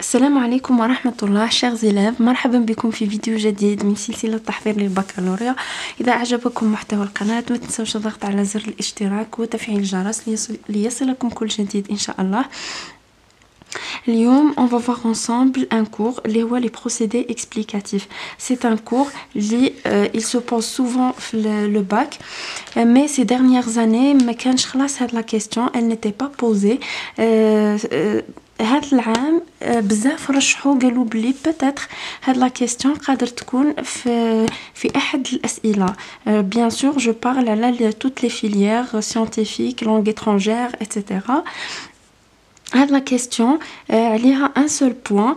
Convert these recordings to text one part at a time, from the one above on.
السلام عليكم ورحمة الله chers élèves. مرحبا بكم في فيديو جديد من سلسلة تحضير للبكالوريا. إذا أعجبكم محتوى القناة ما تنسوش الضغط على زر الاشتراك وتفعيل الجرس ليصلكم كل جديد إن شاء الله. اليوم on va voir ensemble un cours اللي هو les procédés explicatifs. C'est un cours اللي il se pose souvent le bac, mais ces dernières années ما كانش خلاص هاد la question elle n'était pas posée. هاد العام بزاف رشحوا قالوا بلي بتاتر هاد لا كيستيون قادر تكون في احد الاسئله. bien sûr je parle على toutes les filières scientifiques, langue étrangère, etc. هاد لا كيستيون عليها un seul point.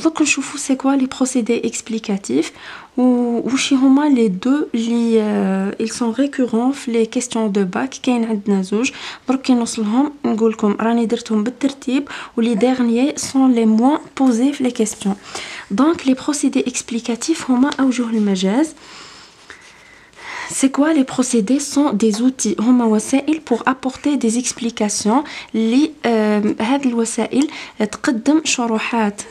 دوك نشوفوا سي كوا لي بروسيدي اكسبليكاتيف وشي هما لي دو لي ils sont récurrents في لي كيستيون دو باك. كاين عندنا زوج درك كي نوصلهم نقول لكم راني درتهم بالترتيب ولي ديرنيي سون لي موان بوزي في لي كيستيون. دونك لي بروسيدي اكسبليكاتيف هما اوجه المجاز. C'est quoi les procédés sont des outils هما وسائل pour apporter des explications هاد الوسائل تقدم شروحات.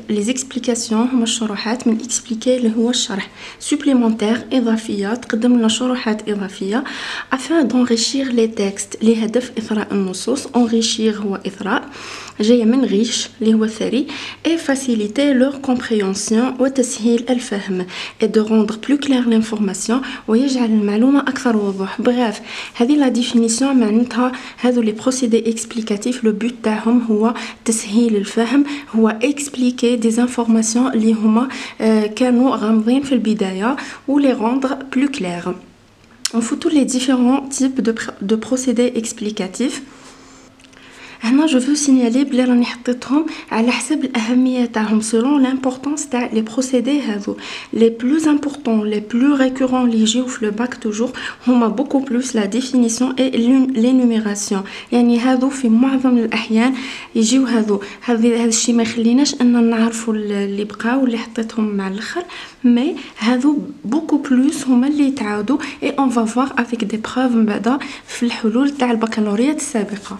les explications هما الشروحات من expliquer اللي هو الشرح supplémentaire إضافية تقدم لنا شروحات إضافية afin d'enrichir les textes لهدف إثراء النصوص. enrichir هو إثراء جاية من ريش اللي هو ثري et faciliter leur compréhension وتسهيل الفهم et de rendre plus clair l'information ويجعل المعلومة أكثر وضوح. بغاف هذه لا ديفينيسيون معناتها هذو لي بروسيدي اكسبليكاتيف لو بوت تاعهم هو تسهيل الفهم، هو اكسبليكي دي زانفورماسيون اللي هما كانوا غامضين في البداية و لي روندر بلو كلير. On fout tous les différents types de procédés explicatifs. هنا جو فو سينيالي بلي راني حطيتهم على حسب الاهميه تاعهم selon l'importance تاع لي بروسيدي هذو. لي بلوز امبورطون لي بلو ريكورون اللي يجيو في لو باك توجور هما بوكو بلوس لا ديفينيسيون اي لينوميراسيون. يعني هذو في معظم الاحيان يجيو هذا الشيء ما يخليناش ان نعرفوا اللي بقاو اللي حطيتهم مع الاخر، مي هذو بوكو بلوس هما اللي يتعاودوا اي اون فا فوار افيك دي بروف من بعد في الحلول تاع البكالوريات السابقه.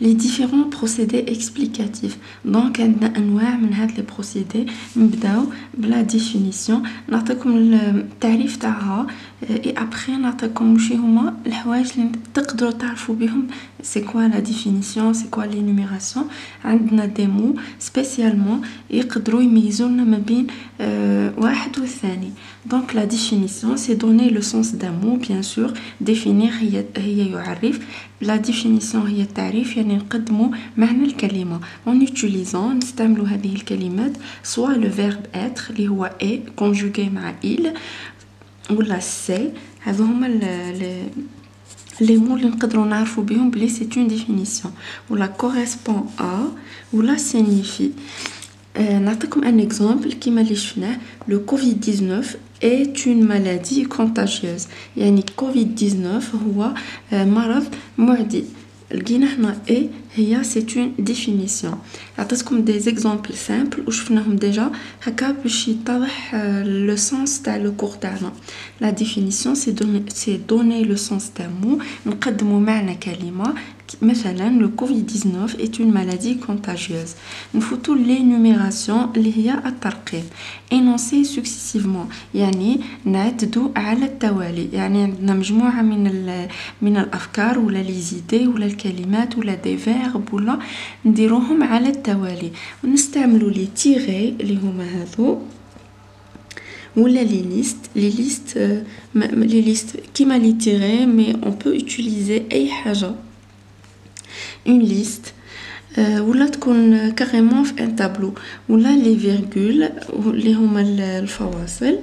Les différents procédés explicatifs. Donc عندنا انواع من هاد لي بروسيدي. نبداو بلا ديفينيسيون نعطيكم التعريف تاعها اي ابري نعطيكم وشي هما الحوايج اللي تقدروا تعرفوا بهم سي كوا لا ديفينيسيون سي كوا لينوميراسيون. عندنا دي مو سبيسيالمون يقدروا يميزوا لنا ما بين واحد والثاني. دونك لا ديفينيسيون سي دوني لو سونس دان مو بيان سور. ديفينير هي يعرف. لا ديفينيسيون هي التعريف يعني نقدموا معنى الكلمه en utilisant نستعملوا هذه الكلمات سواء لو فيرب être اللي هو est conjugué مع il ولا سي. هذو هما لي مو اللي نقدروا نعرفوا بهم بلي سي اون ديفينيسيون ولا correspond à ولا signifie. نعطيكم ان اكزامبل كيما اللي شفناه. لو كوفيد 19 est une maladie contagieuse. يعني كوفيد 19 هو مرض معدي. لقينا هنا اي هي سي اون ديفينيسيون. عطيتكم دي زيكزامبل سامبل وشفناهم ديجا هكا باش يتضح لو سونس تاع لو كور تاعنا. لا ديفينيسيون سي دوني لو سونس تاع مو نقدموا معنى كلمه. مثلا لو كوفيد 19 est une maladie contagieuse. نفوتوا لينوميراسيون اللي هي الترقيم. énoncer successivement يعني نعددوا على التوالي. يعني عندنا مجموعه من الافكار ولا لي زيدي ولا الكلمات ولا دي فيرب ولا نديروهم على التوالي ونستعملوا لي تيغي اللي هما هذو ولا لي ليست كيما لي تيغي. مي on peut utiliser اي حاجه une liste ولا تكون كاريمون في ان تابلو ولا لي فيرغول اللي هما الفواصل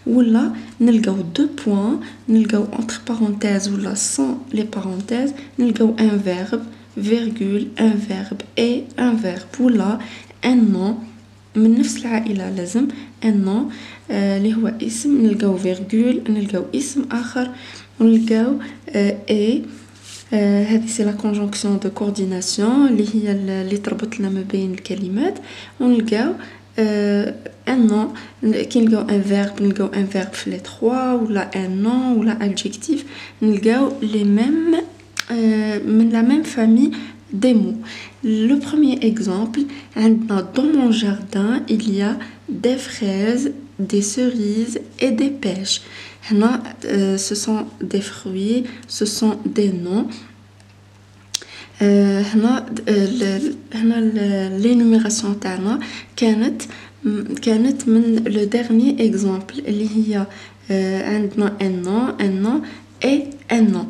ولا نلقاو دو بوين نلقاو entre parenthèses ولا sans les parenthèses نلقاو un verbe virgule un verbe et un verbe ولا un nom من نفس العائلة. لازم un nom اللي هو اسم نلقاو فيرغول نلقاو اسم آخر ونلقاو et هذه سي لا كونجونكسيون دو كورديناسيون اللي هي اللي تربط لنا ما بين الكلمات. ونلقاو ان نون كي نلقاو ان فيرب نلقاو ان فيرب في لي 3 ولا ان نون ولا ادجيكتيف نلقاو لي ميم من لا ميم فامي des mots. Le premier exemple, dans mon jardin, il y a des fraises, des cerises et des pêches. Ce sont des fruits, ce sont des noms. هنا l'énumération تاعنا كانت من le dernier exemple اللي هي عندنا un nom et un nom.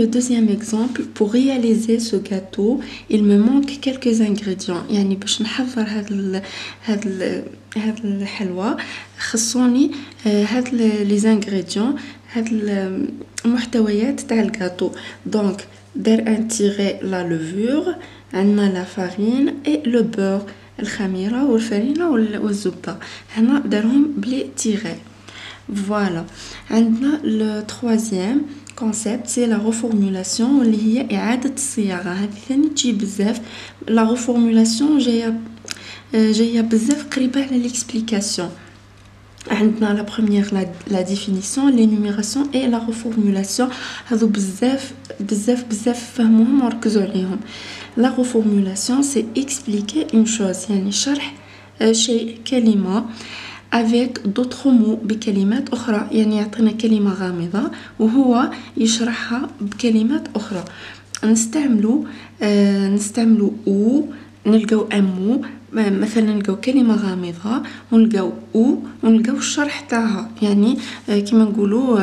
Le deuxième exemple, pour réaliser ce gâteau, il me manque quelques ingrédients. يعني باش نحضر هاد الحلوى خصوني هاد les ingrédients هاد المحتويات تاع الجاتو. Donc دار un tiret la levure, عندنا la farine et le beurre, الخميرة والفرينة والزبدة. هنا دارهم بلي tiret. Voilà. عندنا le troisième concept, c'est la reformulation اللي هي إعادة الصياغة. هذه ثاني تجي بزاف. La reformulation جاية بزاف قريبة على l'explication. عندنا la première la définition, l'énumération et la reformulation. هذو بزاف فهموهم وركزوا عليهم. La reformulation, c'est expliquer une chose, يعني شرح شيء كلمة avec d'autres mots بكلمات أخرى. يعني يعطينا كلمة غامضة وهو يشرحها بكلمات أخرى. نستعملوا أو نلقاو أمو مثلا نلقاو كلمة غامضة ونلقاو أو ونلقاو الشرح تاعها. يعني كما نقولوا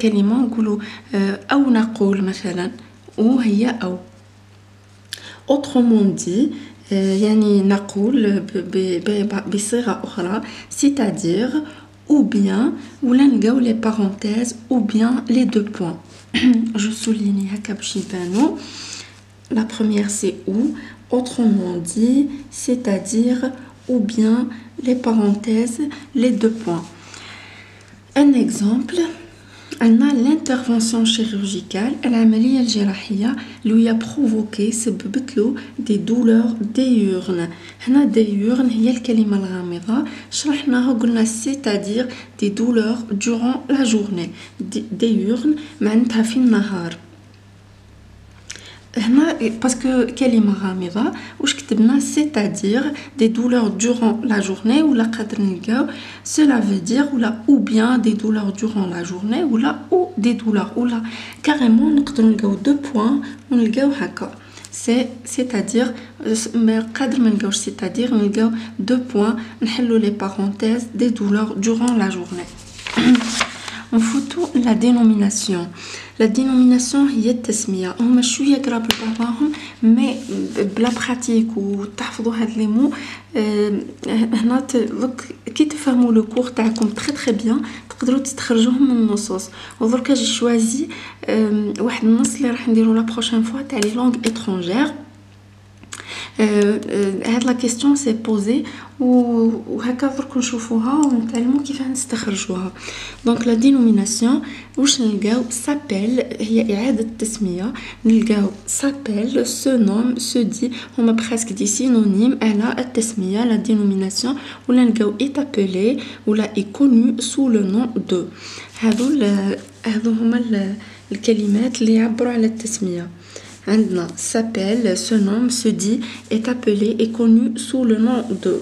كلمة نقولوا أو نقول مثلا أو هي أو. Autrement dit, يعني نقول بصيغة أخرى, c'est-à-dire ou bien ولا نلقاو les parenthèses ou bien les deux points. Je souligne هكا باش يبانو. La première c'est ou, autrement dit, c'est-à-dire ou bien les parenthèses, les deux points. Un exemple, l'intervention chirurgicale, العملية الجراحية اللي هي provoqué سببت له des douleurs diurnes. هنا diurnes هي الكلمة الغامضة شرحناها قلنا c'est-à-dire des douleurs durant la journée. diurnes معناتها في النهار. هنا باسكو كلمة غامضة واش كتبنا c'est-à-dire des douleurs durant la journée ولا قادر نلقاو cela veut dire ولا ou bien des douleurs durant la journée ولا ou des douleurs ولا carrément نقدر نلقاو deux points ونلقاو هكا c'est-à-dire ما قادر ما نلقاوش c'est-à-dire نلقاو deux points نحلو les parenthèses des douleurs durant la journée. On fout la dénomination. La dénomination هي التسمية. هما شوية قراب لبعضهم مي بلا براتيك وتحفظوا هاد لي مو. هنا كي تفهموا لو كور تاعكم تري بيان تقدروا تستخرجوهم من النصوص. ودركا جي شوازي واحد النص اللي راح نديرو لا بروشين فوا تاع لي لونغ étrangères. هاد لا كيستيون سي بوزي وهكا درك نشوفوها ونتعلموا كيف نستخرجوها. دونك لا دينوميناسيون واش نلقاو سابيل هي اعاده التسميه. نلقاو سابيل سو نوم سو دي هما بريسك دي سينونيم على التسميه لا دينوميناسيون. ولا نلقاو ايتابلي ولا اي كونو سو لو نون دو. هادو هما الكلمات اللي يعبروا على التسميه. عندنا s'appelle, se nomme, se dit, est appelé et connu sous le nom de.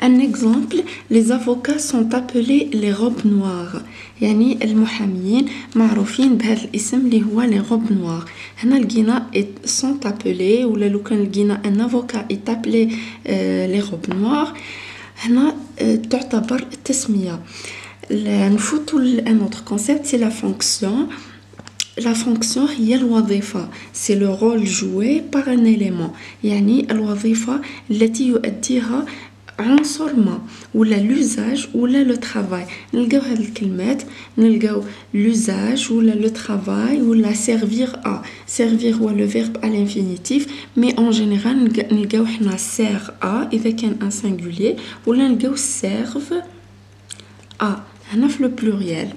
Un exemple, les avocats sont appelés les robes noires. يعني المحامين معروفين بهذا الاسم اللي هو les robes noires. هنا لقينا sont appelés ولا لو كان لقينا un avocat est appelé les robes noires. هنا تعتبر التسمية. نفوتوا un autre concept, c'est la fonction. La fonction هي الوظيفة. C'est le rôle joué par un élément. يعني الوظيفة التي يؤديها عنصر ما ولا l'usage ولا le travail. نلقاو هاد الكلمات نلقاو l'usage ولا le travail ولا servir à. Servir هو le verbe à l'infinitif mais en général نلقاو حنا sert à إذا كان un singulier ولا نلقاو serve à هنا في le pluriel.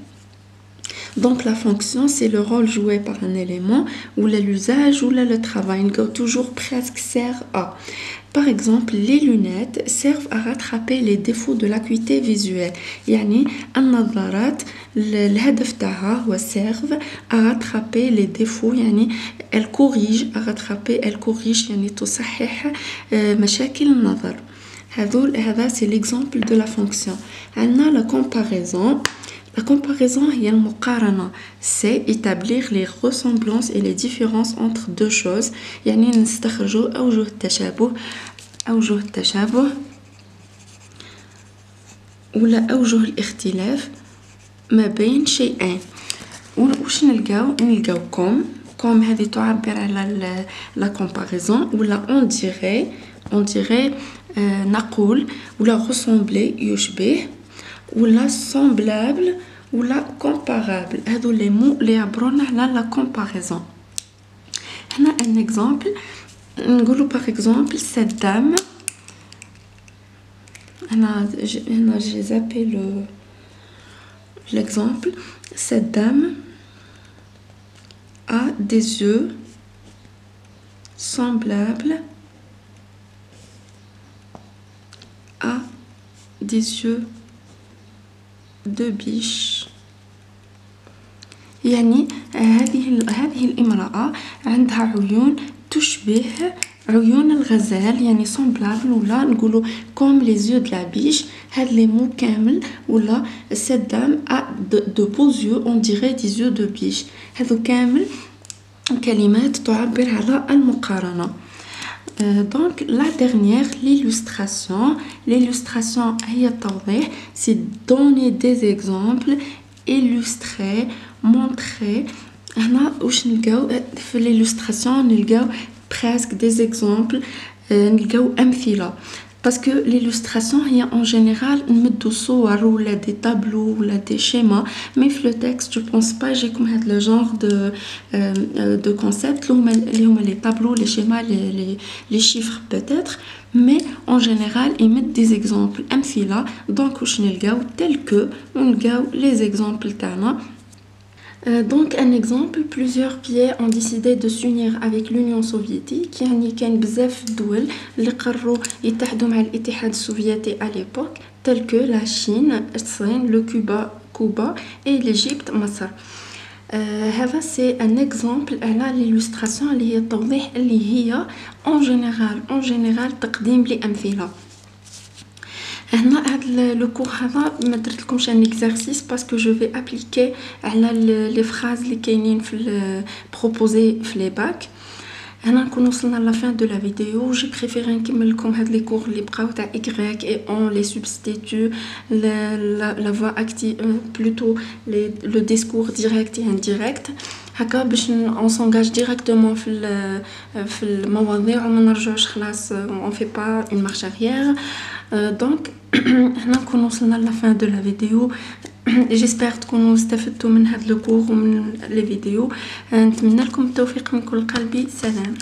Donc la fonction, c'est le rôle joué par un élément ou l'usage ou le travail. Toujours presque sert à. Par exemple, les lunettes servent à rattraper les défauts de l'acuité visuelle. يعني النظارات الهدف تاعها هو servent à rattraper les défauts. يعني elle corrige à rattraper, elle corrige يعني تصحح مشاكل النظر. هذا c'est l'exemple de la fonction. عندنا la comparaison. La comparaison هي المقارنة. C'est établir les ressemblances et les différences entre deux choses. يعني نستخرجوا أوجه التشابه ولا أوجه الاختلاف ما بين شيئين. وش نلقاو كوم هذه تعبر على la comparaison ولا on dirait نقول ولا ressembler يشبه ولا semblable ولا comparable. هذو les mots اللي يعبرونا على la comparaison. هنا un exemple نقولوا par exemple cette dame. هنا j'ai zappé l'exemple. Cette dame a des yeux semblables à des yeux de biche. يعني هذه الامرأة عندها عيون تشبه عيون الغزال. يعني semblable ولا نقولوا comme les yeux de la biche. هاد les mots كامل ولا cette dame a de beaux yeux on dirait des yeux de biche. هذو كامل كلمات تعبر على المقارنة. Donc la dernière, l'illustration. L'illustration هي التوضيح. C'est donner des exemples, illustrer, montrer. هنا واش نلقاو في l'illustration نلقاو presque des exemples, نلقاو أمثلة. Parce que l'illustration هي en général نمدو صور ولا des tableaux ولا des schémas. Mais في le texte je pense pas j'ai comme هاد le genre de concept اللي هما les tableaux, les schémas, les chiffres peut-être. Mais en général ils mettent des exemples أمثلة. Donc واش نلقاو tel que نلقاو les exemples تاعنا. Donc un exemple, plusieurs pays ont décidé de s'unir avec l'Union soviétique. يعني كان بزاف الدول اللي قرروا يتحدوا مع الاتحاد السوفيتي à l'époque, tels que la Chine, الصين, le Cuba et l'Égypte, مصر. هذا c'est un exemple على l'illustration اللي هي التوضيح اللي هي en général تقديم لأمثلة. هنا هذا لو كور هذا ما درت لكمش ان اكزرسيس باسكو جو في ابليكي على لي فراز اللي كاينين في بروبوزي في لي باك. هنا نكون وصلنا لا فين دو لا فيديو. جي بريفيري نكمل لكم هاد لي كور اللي بقاو تاع y et on les substitue, la voix active plutôt le discours direct et indirect. هكا باش on s'engage directement في المواضيع وما نرجعوش خلاص on fait pas une marche arrière. دونك هنا نكون وصلنا لا فين دو لا فيديو. جيسبر تكونوا استفدتوا من هذا الكور ومن لي فيديو. نتمنى لكم التوفيق من كل قلبي. سلام.